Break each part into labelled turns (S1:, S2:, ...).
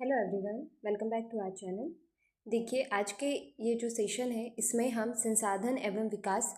S1: Hello everyone, welcome back to our channel. देखिए, आज के ये जो सेशन है इसमें हम संसाधन एवं विकास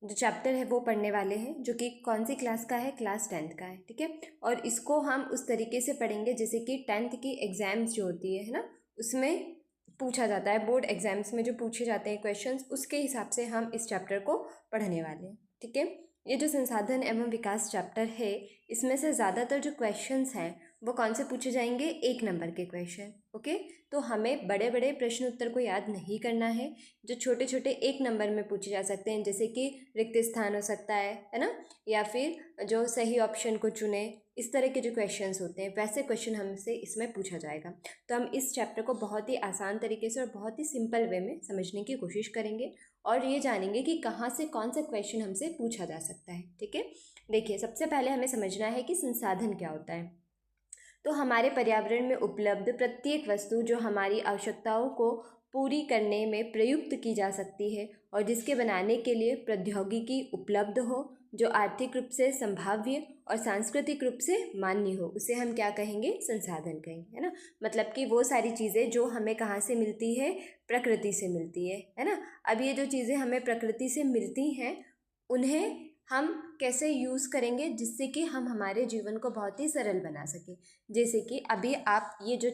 S1: जो चैप्टर है वो पढ़ने वाले हैं, जो कि कौन सी क्लास का है, क्लास 10th का है। ठीक है, और इसको हम उस तरीके से पढ़ेंगे जैसे कि 10th की एग्ज़ाम्स जो होती है ना, उसमें पूछा जाता है, बोर्ड एग्जाम्स में जो पूछे जाते हैं क्वेश्चंस, उसके हिसाब से हम इस चैप्टर को पढ़ने वाले हैं। ठीक है, ये जो संसाधन एवं विकास चैप्टर है, इसमें से ज़्यादातर जो क्वेश्चंस हैं वो कौन से पूछे जाएंगे, 1 नंबर के क्वेश्चन। ओके, तो हमें बड़े बड़े प्रश्न उत्तर को याद नहीं करना है, जो छोटे छोटे 1 नंबर में पूछे जा सकते हैं, जैसे कि रिक्त स्थान हो सकता है ना, या फिर जो सही ऑप्शन को चुने, इस तरह के जो क्वेश्चंस होते हैं वैसे क्वेश्चन हमसे इसमें पूछा जाएगा। तो हम इस चैप्टर को बहुत ही आसान तरीके से और बहुत ही सिंपल वे में समझने की कोशिश करेंगे और ये जानेंगे कि कहाँ से कौन सा क्वेश्चन हमसे पूछा जा सकता है। ठीक है, देखिए, सबसे पहले हमें समझना है कि संसाधन क्या होता है। तो हमारे पर्यावरण में उपलब्ध प्रत्येक वस्तु जो हमारी आवश्यकताओं को पूरी करने में प्रयुक्त की जा सकती है और जिसके बनाने के लिए प्रौद्योगिकी उपलब्ध हो, जो आर्थिक रूप से संभाव्य और सांस्कृतिक रूप से मान्य हो, उसे हम क्या कहेंगे, संसाधन कहेंगे, है ना। मतलब कि वो सारी चीज़ें जो हमें कहाँ से मिलती है, प्रकृति से मिलती है ना। अब ये जो चीज़ें हमें प्रकृति से मिलती हैं, उन्हें हम कैसे यूज़ करेंगे जिससे कि हम हमारे जीवन को बहुत ही सरल बना सकें। जैसे कि अभी आप ये जो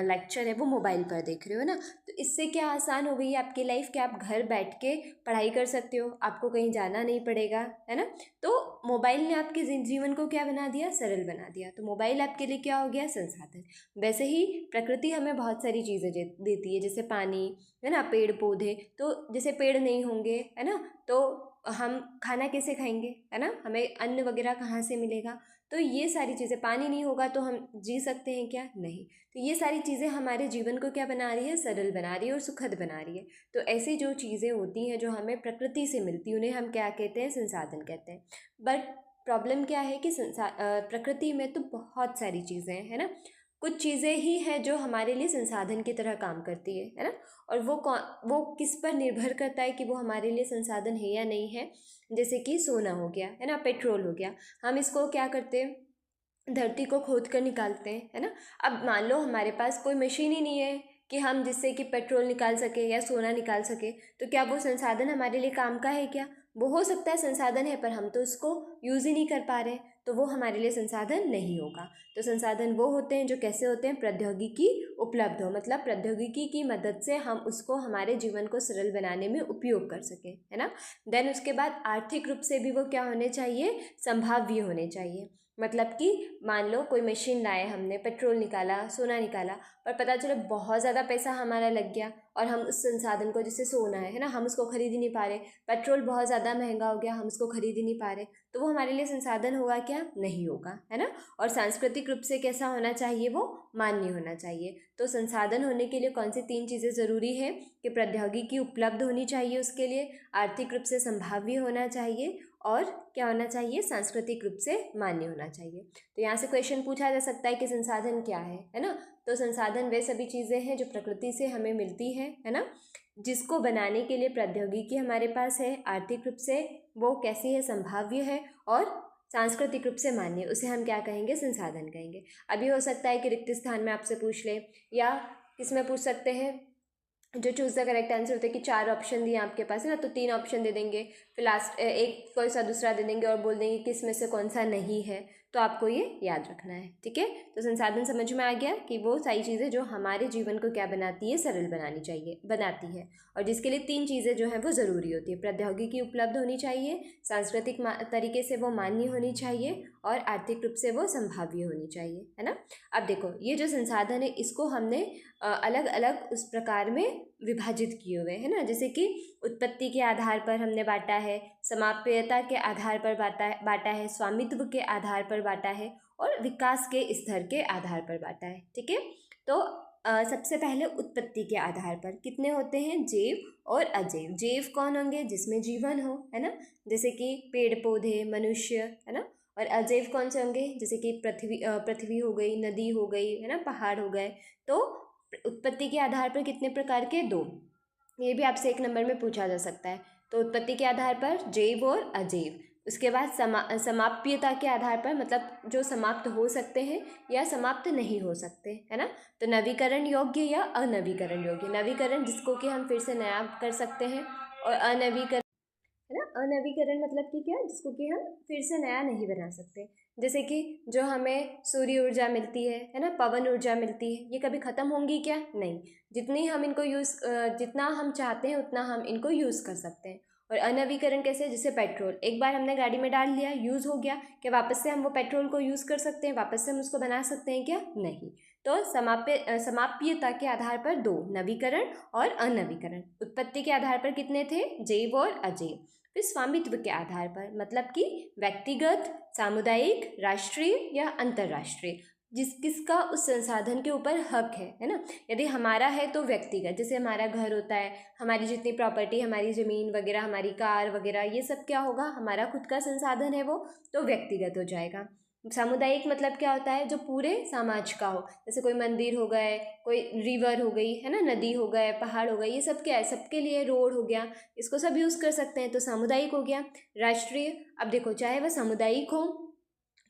S1: लेक्चर है वो मोबाइल पर देख रहे हो ना, तो इससे क्या आसान हो गई है आपकी लाइफ कि आप घर बैठ के पढ़ाई कर सकते हो, आपको कहीं जाना नहीं पड़ेगा, है ना। तो मोबाइल ने आपके जीवन को क्या बना दिया, सरल बना दिया। तो मोबाइल आपके लिए क्या हो गया, संसाधन। वैसे ही प्रकृति हमें बहुत सारी चीज़ें देती है, जैसे पानी, है ना, पेड़ पौधे। तो जैसे पेड़ नहीं होंगे, है ना, तो हम खाना कैसे खाएंगे, है ना, हमें अन्न वगैरह कहाँ से मिलेगा। तो ये सारी चीज़ें, पानी नहीं होगा तो हम जी सकते हैं क्या, नहीं। तो ये सारी चीज़ें हमारे जीवन को क्या बना रही है, सरल बना रही है और सुखद बना रही है। तो ऐसी जो चीज़ें होती हैं जो हमें प्रकृति से मिलती हैं, उन्हें हम क्या कहते हैं, संसाधन कहते हैं। बट प्रॉब्लम क्या है कि प्रकृति में तो बहुत सारी चीज़ें हैं, है ना। कुछ चीज़ें ही हैं जो हमारे लिए संसाधन की तरह काम करती है ना। और वो किस पर निर्भर करता है कि वो हमारे लिए संसाधन है या नहीं है। जैसे कि सोना हो गया, है ना, पेट्रोल हो गया, हम इसको क्या करते हैं, धरती को खोद कर निकालते हैं, है ना। अब मान लो हमारे पास कोई मशीन ही नहीं है कि हम जिससे कि पेट्रोल निकाल सके या सोना निकाल सके, तो क्या वो संसाधन हमारे लिए काम का है क्या। वो हो सकता है संसाधन है, पर हम तो उसको यूज़ ही नहीं कर पा रहे, तो वो हमारे लिए संसाधन नहीं होगा। तो संसाधन वो होते हैं जो कैसे होते हैं, प्रौद्योगिकी उपलब्ध हो, मतलब प्रौद्योगिकी की मदद से हम उसको हमारे जीवन को सरल बनाने में उपयोग कर सकें, है ना। देन उसके बाद आर्थिक रूप से भी वो क्या होने चाहिए, संभाव्य होने चाहिए। मतलब कि मान लो कोई मशीन लाए हमने, पेट्रोल निकाला, सोना निकाला, पर पता चले बहुत ज़्यादा पैसा हमारा लग गया और हम उस संसाधन को, जैसे सोना है ना, हम उसको खरीद ही नहीं पा रहे, पेट्रोल बहुत ज़्यादा महंगा हो गया, हम उसको खरीद ही नहीं पा रहे, तो वो हमारे लिए संसाधन होगा क्या, नहीं होगा, है ना। और सांस्कृतिक रूप से कैसा होना चाहिए, वो मान्य होना चाहिए। तो संसाधन होने के लिए कौन सी 3 चीज़ें ज़रूरी है कि प्रौद्योगिकी उपलब्ध होनी चाहिए उसके लिए, आर्थिक रूप से संभाव्य होना चाहिए और क्या होना चाहिए, सांस्कृतिक रूप से मान्य होना चाहिए। तो यहाँ से क्वेश्चन पूछा जा सकता है कि संसाधन क्या है ना। तो संसाधन वे सभी चीज़ें हैं जो प्रकृति से हमें मिलती है ना, जिसको बनाने के लिए प्रौद्योगिकी हमारे पास है, आर्थिक रूप से वो कैसी है, संभाव्य है और सांस्कृतिक रूप से मान्य, उसे हम क्या कहेंगे, संसाधन कहेंगे। अभी हो सकता है कि रिक्त स्थान में आपसे पूछ ले, या किसमें पूछ सकते हैं, जो चूज़ द करेक्ट आंसर होता है कि 4 ऑप्शन दिए आपके पास, है ना, तो 3 ऑप्शन दे देंगे, फिर लास्ट एक कोई सा दूसरा दे देंगे और बोल देंगे कि इसमें से कौन सा नहीं है। तो आपको ये याद रखना है, ठीक है। तो संसाधन समझ में आ गया कि वो सारी चीज़ें जो हमारे जीवन को क्या बनाती है, सरल बनाती है और जिसके लिए 3 चीज़ें जो हैं वो ज़रूरी होती है, प्रौद्योगिकी उपलब्ध होनी चाहिए, सांस्कृतिक तरीके से वो मान्य होनी चाहिए और आर्थिक रूप से वो संभाव्य होनी चाहिए, है ना। अब देखो, ये जो संसाधन है इसको हमने अलग अलग उस प्रकार में विभाजित किए हुए, है ना। जैसे कि उत्पत्ति के आधार पर हमने बांटा है, समाप्यता के आधार पर बांटा है, स्वामित्व के आधार पर बांटा है और विकास के स्तर के आधार पर बांटा है, ठीक है। तो सबसे पहले उत्पत्ति के आधार पर कितने होते हैं, जैव और अजैव। जैव कौन होंगे, जिसमें जीवन हो, है ना, जैसे कि पेड़ पौधे, मनुष्य, है ना। और अजैव कौन से होंगे, जैसे कि पृथ्वी हो गई, नदी हो गई, है ना, पहाड़ हो गए। तो उत्पत्ति के आधार पर कितने प्रकार के, 2। ये भी आपसे 1 नंबर में पूछा जा सकता है। तो उत्पत्ति के आधार पर जैव और अजैव। उसके बाद समाप्यता के आधार पर, मतलब जो समाप्त हो सकते हैं या समाप्त नहीं हो सकते, है ना। तो नवीकरण योग्य या अनवीकरण योग्य। नवीकरण जिसको कि हम फिर से नया कर सकते हैं, और अनवीकरण, है ना, अनवीकरण मतलब कि क्या, जिसको कि हम फिर से नया नहीं बना सकते। जैसे कि जो हमें सूर्य ऊर्जा मिलती है ना, पवन ऊर्जा मिलती है, ये कभी ख़त्म होंगी क्या? नहीं, जितनी हम इनको जितना हम चाहते हैं उतना हम इनको यूज़ कर सकते हैं। और अनवीकरण कैसे? जैसे पेट्रोल, एक बार हमने गाड़ी में डाल लिया, यूज़ हो गया, क्या वापस से हम वो पेट्रोल को यूज़ कर सकते हैं? वापस से हम उसको बना सकते हैं क्या? नहीं। तो समाप्यता के आधार पर दो, नवीकरण और अनवीकरण। उत्पत्ति के आधार पर कितने थे? जैव और अजैव। फिर स्वामित्व के आधार पर, मतलब कि व्यक्तिगत, सामुदायिक, राष्ट्रीय या अंतर्राष्ट्रीय, किसका उस संसाधन के ऊपर हक है ना। यदि हमारा है तो व्यक्तिगत, जैसे हमारा घर होता है, हमारी जितनी प्रॉपर्टी, हमारी ज़मीन वगैरह, हमारी कार वगैरह, ये सब क्या होगा? हमारा खुद का संसाधन है वो, तो व्यक्तिगत हो जाएगा। सामुदायिक मतलब क्या होता है? जो पूरे समाज का हो, जैसे कोई मंदिर हो गए, कोई रिवर हो गई, है ना, नदी हो गए, पहाड़ हो गए, ये सब क्या है? सबके लिए रोड हो गया, इसको सब यूज़ कर सकते हैं, तो सामुदायिक हो गया। राष्ट्रीय, अब देखो, चाहे वह सामुदायिक हो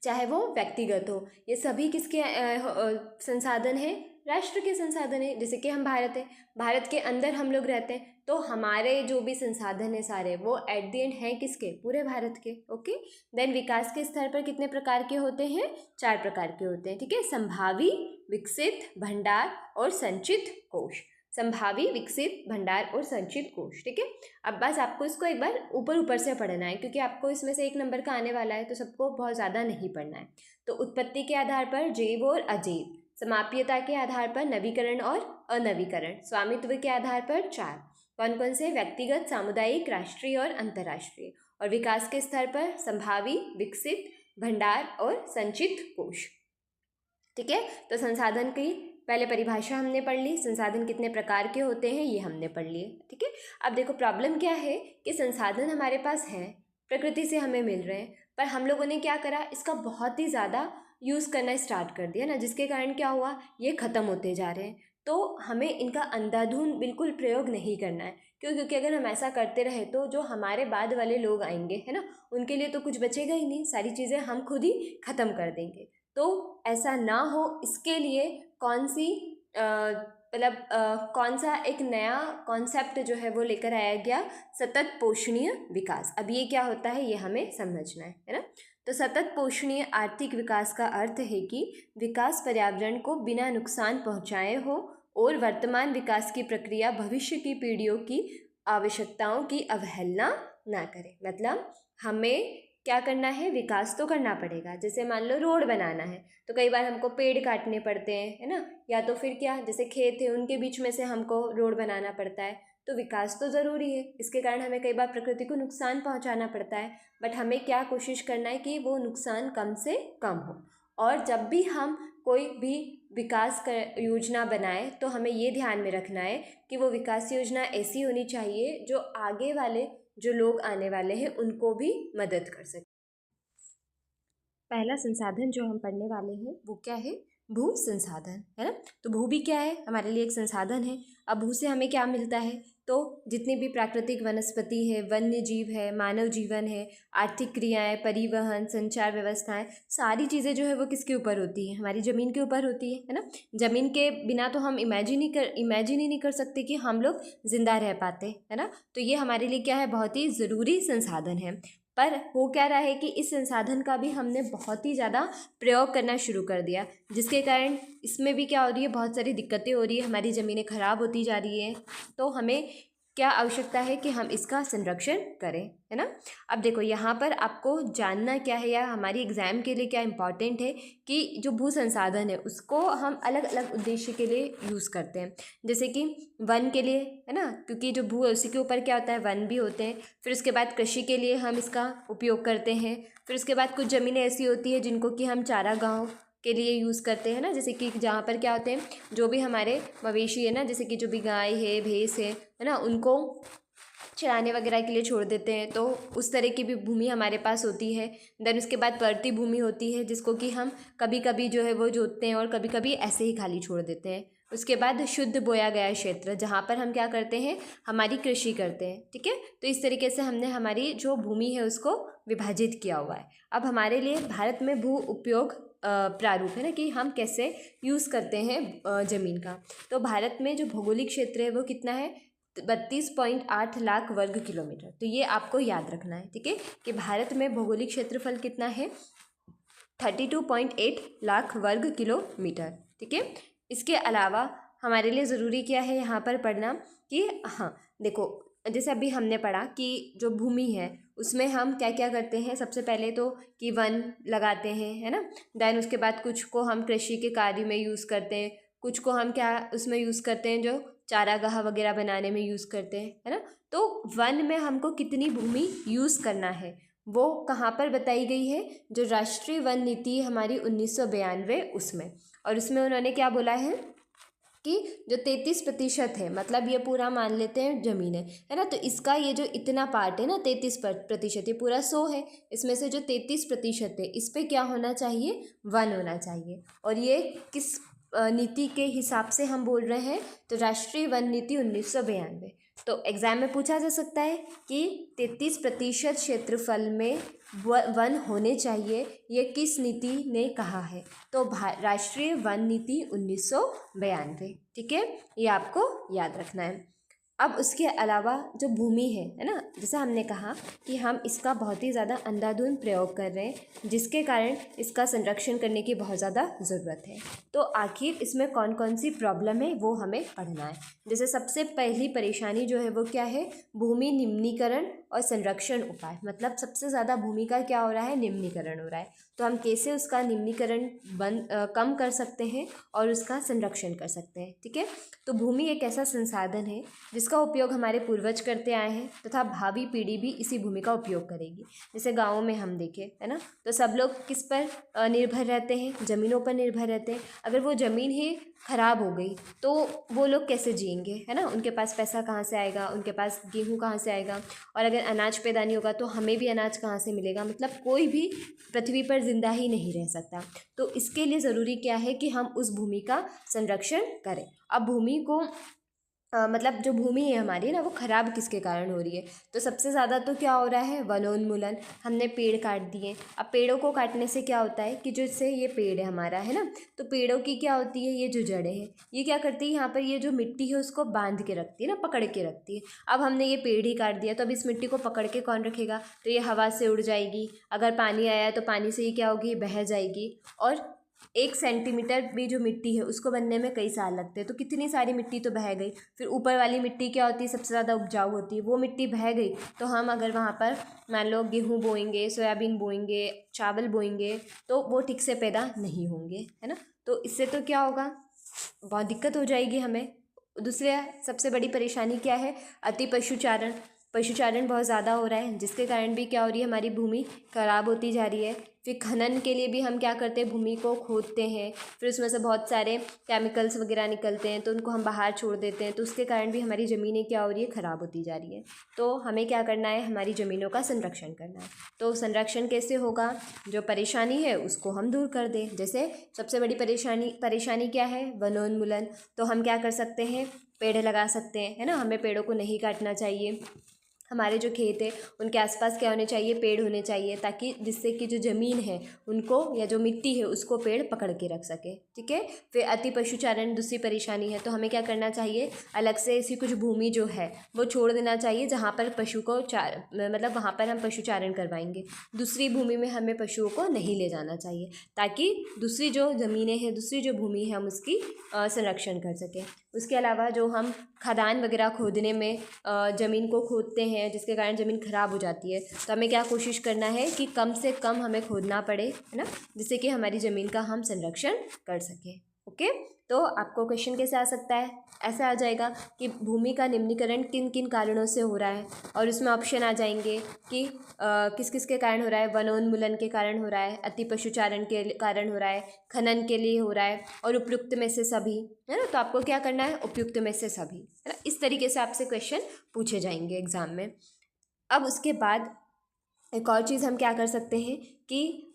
S1: चाहे वो व्यक्तिगत हो, ये सभी किसके संसाधन हैं? राष्ट्र के संसाधन है। जैसे कि हम भारत है, भारत के अंदर हम लोग रहते हैं, तो हमारे जो भी संसाधन है सारे, वो एट द एंड हैं किसके? पूरे भारत के। ओके। देन विकास के स्तर पर कितने प्रकार के होते हैं? 4 प्रकार के होते हैं, ठीक है। संभावी, विकसित, भंडार और संचित कोश। संभावी, विकसित, भंडार और संचित कोश, ठीक है। अब बस आपको इसको एक बार ऊपर ऊपर से पढ़ना है, क्योंकि आपको इसमें से 1 नंबर का आने वाला है, तो सबको बहुत ज़्यादा नहीं पढ़ना है। तो उत्पत्ति के आधार पर जैव और अजैव, समाप्यता के आधार पर नवीकरण और अनवीकरण, स्वामित्व के आधार पर 4, कौन कौन से? व्यक्तिगत, सामुदायिक, राष्ट्रीय और अंतर्राष्ट्रीय, और विकास के स्तर पर संभावी, विकसित, भंडार और संचित कोश, ठीक है। तो संसाधन की पहले परिभाषा हमने पढ़ ली, संसाधन कितने प्रकार के होते हैं ये हमने पढ़ लिए, ठीक है। अब देखो प्रॉब्लम क्या है कि संसाधन हमारे पास हैं, प्रकृति से हमें मिल रहे हैं, पर हम लोगों ने क्या करा? इसका बहुत ही ज़्यादा यूज़ करना स्टार्ट कर दिया ना, जिसके कारण क्या हुआ? ये ख़त्म होते जा रहे हैं। तो हमें इनका अंधाधुंध बिल्कुल प्रयोग नहीं करना है। क्यों? क्योंकि अगर हम ऐसा करते रहे तो जो हमारे बाद वाले लोग आएंगे, है ना, उनके लिए तो कुछ बचेगा ही नहीं, सारी चीज़ें हम खुद ही ख़त्म कर देंगे। तो ऐसा ना हो, इसके लिए कौन सी मतलब कौन सा एक नया कॉन्सेप्ट जो है वो लेकर आया गया? सतत पोषणीय विकास। अब ये क्या होता है ये हमें समझना है ना। तो सतत पोषणीय आर्थिक विकास का अर्थ है कि विकास पर्यावरण को बिना नुकसान पहुंचाए हो और वर्तमान विकास की प्रक्रिया भविष्य की पीढ़ियों की आवश्यकताओं की अवहेलना ना करे। मतलब हमें क्या करना है? विकास तो करना पड़ेगा। जैसे मान लो रोड बनाना है, तो कई बार हमको पेड़ काटने पड़ते हैं, है ना, या तो फिर क्या, जैसे खेत है उनके बीच में से हमको रोड बनाना पड़ता है। तो विकास तो ज़रूरी है, इसके कारण हमें कई बार प्रकृति को नुकसान पहुंचाना पड़ता है, बट हमें क्या कोशिश करना है कि वो नुकसान कम से कम हो। और जब भी हम कोई भी विकास योजना बनाए तो हमें ये ध्यान में रखना है कि वो विकास योजना ऐसी होनी चाहिए जो आगे वाले जो लोग आने वाले हैं उनको भी मदद कर सके। पहला संसाधन जो हम पढ़ने वाले हैं वो क्या है? भू संसाधन, है ना। तो भू भी क्या है? हमारे लिए एक संसाधन है। अब भू से हमें क्या मिलता है? तो जितनी भी प्राकृतिक वनस्पति है, वन्य जीव है, मानव जीवन है, आर्थिक क्रियाएं, परिवहन, संचार व्यवस्थाएं, सारी चीज़ें जो है वो किसके ऊपर होती है? हमारी ज़मीन के ऊपर होती है ना। ज़मीन के बिना तो हम इमेजिन ही नहीं कर सकते कि हम लोग जिंदा रह पाते, है ना। तो ये हमारे लिए क्या है? बहुत ही ज़रूरी संसाधन है। पर हो क्या रहा है कि इस संसाधन का भी हमने बहुत ही ज़्यादा प्रयोग करना शुरू कर दिया, जिसके कारण इसमें भी क्या हो रही है? बहुत सारी दिक्कतें हो रही है, हमारी ज़मीनें ख़राब होती जा रही है। तो हमें क्या आवश्यकता है कि हम इसका संरक्षण करें, है ना। अब देखो यहाँ पर आपको जानना क्या है, या हमारी एग्ज़ाम के लिए क्या इम्पॉर्टेंट है कि जो भू संसाधन है उसको हम अलग अलग उद्देश्य के लिए यूज़ करते हैं। जैसे कि वन के लिए, है ना, क्योंकि जो भू है उसी के ऊपर क्या होता है? वन भी होते हैं। फिर उसके बाद कृषि के लिए हम इसका उपयोग करते हैं। फिर उसके बाद कुछ ज़मीनें ऐसी होती है जिनको कि हम चारागाह के लिए यूज़ करते हैं ना, जैसे कि जहाँ पर क्या होते हैं, जो भी हमारे मवेशी है ना, जैसे कि जो भी गाय है, भैंस है ना, उनको चराने वगैरह के लिए छोड़ देते हैं, तो उस तरह की भी भूमि हमारे पास होती है। देन उसके बाद परती भूमि होती है, जिसको कि हम कभी कभी जो है वो जोतते हैं और कभी कभी ऐसे ही खाली छोड़ देते हैं। उसके बाद शुद्ध बोया गया क्षेत्र, जहाँ पर हम क्या करते हैं? हमारी कृषि करते हैं, ठीक है। तो इस तरीके से हमने हमारी जो भूमि है उसको विभाजित किया हुआ है। अब हमारे लिए भारत में भू उपयोग प्रारूप है ना, कि हम कैसे यूज़ करते हैं ज़मीन का। तो भारत में जो भौगोलिक क्षेत्र है वो कितना है, 32.8 लाख वर्ग किलोमीटर। तो ये आपको याद रखना है, ठीक है, कि भारत में भौगोलिक क्षेत्रफल कितना है, 32.8 लाख वर्ग किलोमीटर, ठीक है। इसके अलावा हमारे लिए ज़रूरी क्या है यहाँ पर पढ़ना कि हाँ देखो, जैसे अभी हमने पढ़ा कि जो भूमि है उसमें हम क्या क्या करते हैं, सबसे पहले तो कि वन लगाते हैं, है ना। देन उसके बाद कुछ को हम कृषि के कार्य में यूज़ करते हैं, कुछ को हम क्या उसमें यूज़ करते हैं, जो चारागाह वगैरह बनाने में यूज़ करते हैं, है ना। तो वन में हमको कितनी भूमि यूज़ करना है वो कहाँ पर बताई गई है, जो राष्ट्रीय वन नीति है हमारी 1992 उसमें। और उसमें उन्होंने क्या बोला है कि जो 33% है, मतलब ये पूरा मान लेते हैं ज़मीन है ना, तो इसका ये जो इतना पार्ट है ना 33%, ये पूरा 100 है, इसमें से जो 33% है इस पर क्या होना चाहिए, वन होना चाहिए। और ये किस नीति के हिसाब से हम बोल रहे हैं, तो राष्ट्रीय वन नीति 1992। तो एग्ज़ाम में पूछा जा सकता है कि 33% क्षेत्रफल में वन होने चाहिए, ये किस नीति ने कहा है, तो राष्ट्रीय वन नीति 1992, ठीक है, ये आपको याद रखना है। अब उसके अलावा जो भूमि है ना, जैसे हमने कहा कि हम इसका बहुत ही ज़्यादा अंधाधुंध प्रयोग कर रहे हैं, जिसके कारण इसका संरक्षण करने की बहुत ज़्यादा ज़रूरत है। तो आखिर इसमें कौन कौन सी प्रॉब्लम है वो हमें पढ़ना है। जैसे सबसे पहली परेशानी जो है वो क्या है, भूमि निम्नीकरण और संरक्षण उपाय, मतलब सबसे ज़्यादा भूमि का क्या हो रहा है, निम्नीकरण हो रहा है। तो हम कैसे उसका निम्नीकरण कम कर सकते हैं और उसका संरक्षण कर सकते हैं, ठीक है। तो भूमि एक ऐसा संसाधन है जिसका उपयोग हमारे पूर्वज करते आए हैं तथा भावी पीढ़ी भी इसी भूमि का उपयोग करेगी। जैसे गाँव में हम देखें, है ना, तो सब लोग किस पर निर्भर रहते हैं, ज़मीनों पर निर्भर रहते हैं। अगर वो ज़मीन ही ख़राब हो गई तो वो लोग कैसे जिएंगे, है ना, उनके पास पैसा कहाँ से आएगा, उनके पास गेहूँ कहाँ से आएगा, और अगर अनाज पैदा नहीं होगा तो हमें भी अनाज कहाँ से मिलेगा, मतलब कोई भी पृथ्वी पर जिंदा ही नहीं रह सकता। तो इसके लिए ज़रूरी क्या है कि हम उस भूमि का संरक्षण करें। अब भूमि को मतलब जो भूमि है हमारी ना, वो ख़राब किसके कारण हो रही है, तो सबसे ज़्यादा तो क्या हो रहा है, वनोन्मूलन, हमने पेड़ काट दिए। अब पेड़ों को काटने से क्या होता है कि जो इससे ये पेड़ है हमारा, है ना, तो पेड़ों की क्या होती है, ये जो जड़ें हैं ये क्या करती है, यहाँ पर ये जो मिट्टी है उसको बांध के रखती है ना, पकड़ के रखती है। अब हमने ये पेड़ ही काट दिया तो अब इस मिट्टी को पकड़ के कौन रखेगा, तो ये हवा से उड़ जाएगी, अगर पानी आया तो पानी से ही क्या होगी, बह जाएगी। और 1 सेंटीमीटर भी जो मिट्टी है उसको बनने में कई साल लगते हैं, तो कितनी सारी मिट्टी तो बह गई। फिर ऊपर वाली मिट्टी क्या होती है, सबसे ज़्यादा उपजाऊ होती है, वो मिट्टी बह गई तो हम अगर वहाँ पर मान लो गेहूँ बोएंगे, सोयाबीन बोएंगे, चावल बोएंगे तो वो ठीक से पैदा नहीं होंगे, है ना। तो इससे तो क्या होगा, बहुत दिक्कत हो जाएगी हमें। दूसरा सबसे बड़ी परेशानी क्या है, अति पशुचारण, पशुचारण बहुत ज़्यादा हो रहा है, जिसके कारण भी क्या हो रही है, हमारी भूमि खराब होती जा रही है। फिर खनन के लिए भी हम क्या करते हैं, भूमि को खोदते हैं, फिर उसमें से बहुत सारे केमिकल्स वगैरह निकलते हैं तो उनको हम बाहर छोड़ देते हैं, तो उसके कारण भी हमारी ज़मीनें क्या हो रही है, ख़राब होती जा रही है। तो हमें क्या करना है, हमारी ज़मीनों का संरक्षण करना है। तो संरक्षण कैसे होगा, जो परेशानी है उसको हम दूर कर दें। जैसे सबसे बड़ी परेशानी क्या है, वनोन्मूलन, तो हम क्या कर सकते हैं, पेड़ लगा सकते हैं, है ना, हमें पेड़ों को नहीं काटना चाहिए। हमारे जो खेत है उनके आसपास क्या होने चाहिए, पेड़ होने चाहिए, ताकि जिससे कि जो ज़मीन है उनको या जो मिट्टी है उसको पेड़ पकड़ के रख सके, ठीक है। फिर अति पशुचारण दूसरी परेशानी है, तो हमें क्या करना चाहिए, अलग से ऐसी कुछ भूमि जो है वो छोड़ देना चाहिए जहाँ पर पशु को मतलब वहाँ पर हम पशुचारण करवाएंगे। दूसरी भूमि में हमें पशुओं को नहीं ले जाना चाहिए, ताकि दूसरी जो ज़मीनें हैं, दूसरी जो भूमि है हम उसकी संरक्षण कर सकें। उसके अलावा जो हम खदान वगैरह खोदने में ज़मीन को खोदते हैं, जिसके कारण ज़मीन ख़राब हो जाती है, तो हमें क्या कोशिश करना है कि कम से कम हमें खोदना पड़े, है ना, जिससे कि हमारी ज़मीन का हम संरक्षण कर सकें। ओके, तो आपको क्वेश्चन कैसे आ सकता है, ऐसा आ जाएगा कि भूमि का निम्नीकरण किन किन कारणों से हो रहा है, और उसमें ऑप्शन आ जाएंगे कि किस किस के कारण हो रहा है, वनोन्मूलन के कारण हो रहा है, अति पशुचारण के कारण हो रहा है, खनन के लिए हो रहा है, और उपयुक्त में से सभी, है ना। तो आपको क्या करना है, उपयुक्त में से सभी, है ना। इस तरीके से आपसे क्वेश्चन पूछे जाएंगे एग्जाम में। अब उसके बाद एक और चीज़ हम क्या कर सकते हैं कि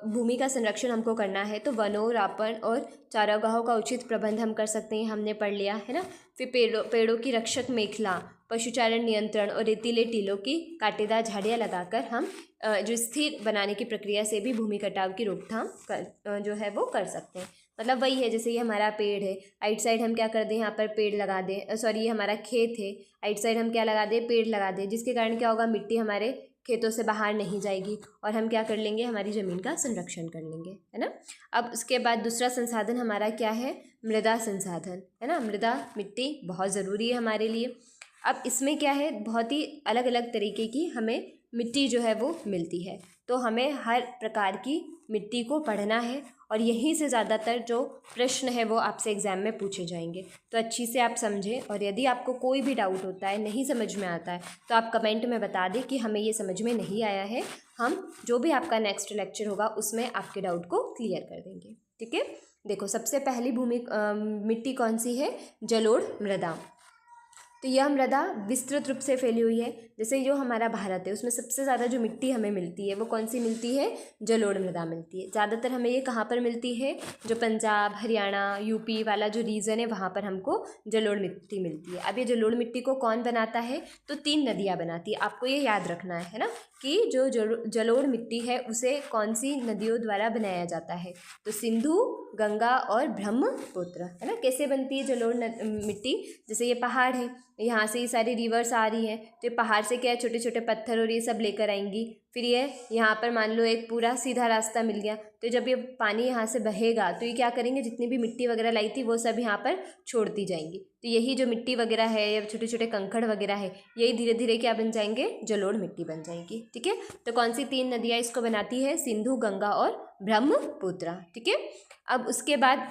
S1: भूमि का संरक्षण हमको करना है तो वनोरापण और चारागाहों का उचित प्रबंध हम कर सकते हैं, हमने पढ़ लिया, है ना। फिर पेड़ों की रक्षक मेखला पशुचारण नियंत्रण और रेतीले टीलों की कांटेदार झाड़ियाँ लगाकर हम जो स्थिर बनाने की प्रक्रिया से भी भूमि कटाव की रोकथाम जो है वो कर सकते हैं। मतलब वही है, जैसे ये हमारा पेड़ है, आइट साइड हम क्या कर दें, यहाँ पर पेड़ लगा दें, सॉरी ये हमारा खेत है, आइट साइड हम क्या लगा दें, पेड़ लगा दें, जिसके कारण क्या होगा, मिट्टी हमारे खेतों से बाहर नहीं जाएगी और हम क्या कर लेंगे, हमारी ज़मीन का संरक्षण कर लेंगे, है ना। अब उसके बाद दूसरा संसाधन हमारा क्या है, मृदा संसाधन, है ना। मृदा, मिट्टी बहुत ज़रूरी है हमारे लिए। अब इसमें क्या है, बहुत ही अलग अलग तरीके की हमें मिट्टी जो है वो मिलती है, तो हमें हर प्रकार की मिट्टी को पढ़ना है और यहीं से ज़्यादातर जो प्रश्न है वो आपसे एग्ज़ाम में पूछे जाएंगे। तो अच्छी से आप समझें, और यदि आपको कोई भी डाउट होता है, नहीं समझ में आता है, तो आप कमेंट में बता दें कि हमें ये समझ में नहीं आया है। हम जो भी आपका नेक्स्ट लेक्चर होगा उसमें आपके डाउट को क्लियर कर देंगे, ठीक है। देखो, सबसे पहली मिट्टी कौन सी है, जलोढ़ मृदा। तो यह मृदा विस्तृत रूप से फैली हुई है। जैसे जो हमारा भारत है उसमें सबसे ज़्यादा जो मिट्टी हमें मिलती है वो कौन सी मिलती है, जलोढ़ मृदा मिलती है। ज़्यादातर हमें ये कहाँ पर मिलती है, जो पंजाब, हरियाणा, यूपी वाला जो रीजन है वहाँ पर हमको जलोढ़ मिट्टी मिलती है। अब ये जलोढ़ मिट्टी को कौन बनाता है, तो 3 नदियाँ बनाती है। आपको ये याद रखना है ना, कि जो जलोढ़ मिट्टी है उसे कौन सी नदियों द्वारा बनाया जाता है, तो सिंधु, गंगा और ब्रह्मपुत्र, है ना। कैसे बनती है जलोढ़ मिट्टी, जैसे ये पहाड़ है, यहाँ से ये सारी रिवर्स आ रही हैं, तो ये पहाड़ से क्या है, छोटे छोटे पत्थर और ये सब लेकर आएंगी। फिर ये यहाँ पर मान लो एक पूरा सीधा रास्ता मिल गया, तो जब ये पानी यहाँ से बहेगा तो ये क्या करेंगे, जितनी भी मिट्टी वगैरह लाई थी वो सब यहाँ पर छोड़ती जाएंगी। तो यही जो मिट्टी वगैरह है या छोटे छोटे कंकड़ वगैरह है, यही धीरे धीरे क्या बन जाएंगे, जलोढ़ मिट्टी बन जाएगी, ठीक है। तो कौन सी 3 नदियाँ इसको बनाती है, सिंधु, गंगा और ब्रह्मपुत्र, ठीक है। अब उसके बाद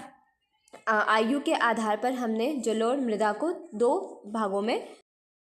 S1: आयु के आधार पर हमने जलोढ़ मृदा को 2 भागों में